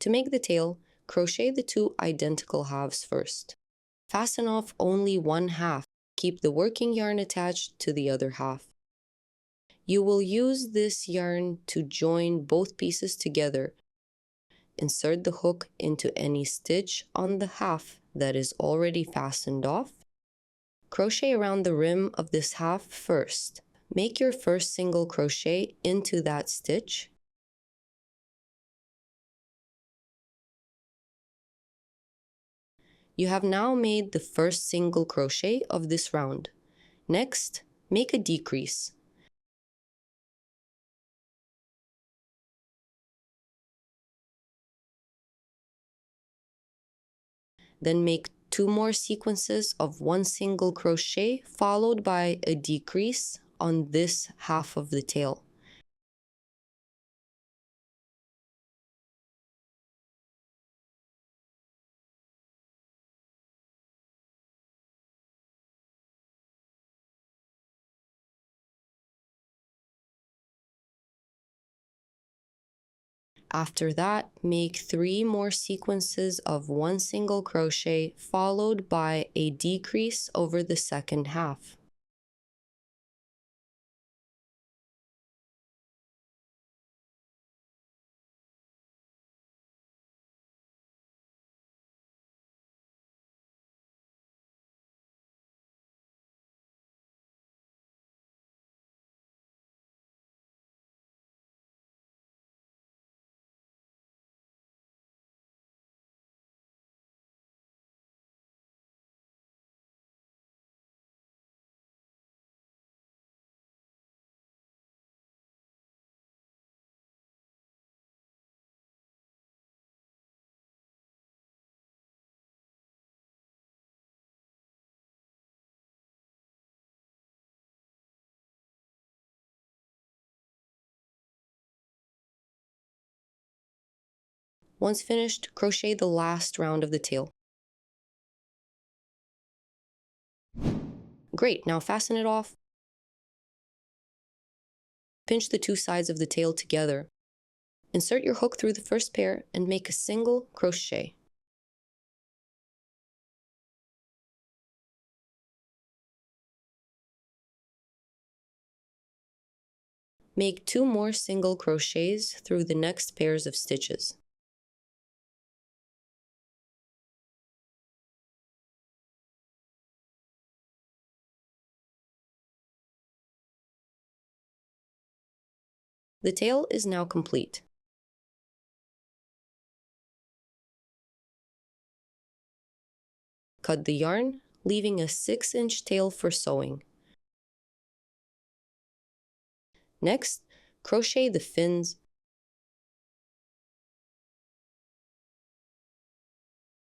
To make the tail, crochet the two identical halves first. Fasten off only one half. Keep the working yarn attached to the other half. You will use this yarn to join both pieces together. Insert the hook into any stitch on the half that is already fastened off. Crochet around the rim of this half first. Make your first single crochet into that stitch. You have now made the first single crochet of this round. Next, make a decrease. Then make 2 more sequences of 1 single crochet followed by a decrease on this half of the tail. After that, make 3 more sequences of 1 single crochet followed by a decrease over the second half. Once finished, crochet the last round of the tail. Great, now fasten it off. Pinch the 2 sides of the tail together. Insert your hook through the first pair and make a single crochet. Make 2 more single crochets through the next pairs of stitches. The tail is now complete. Cut the yarn, leaving a 6-inch tail for sewing. Next, crochet the fins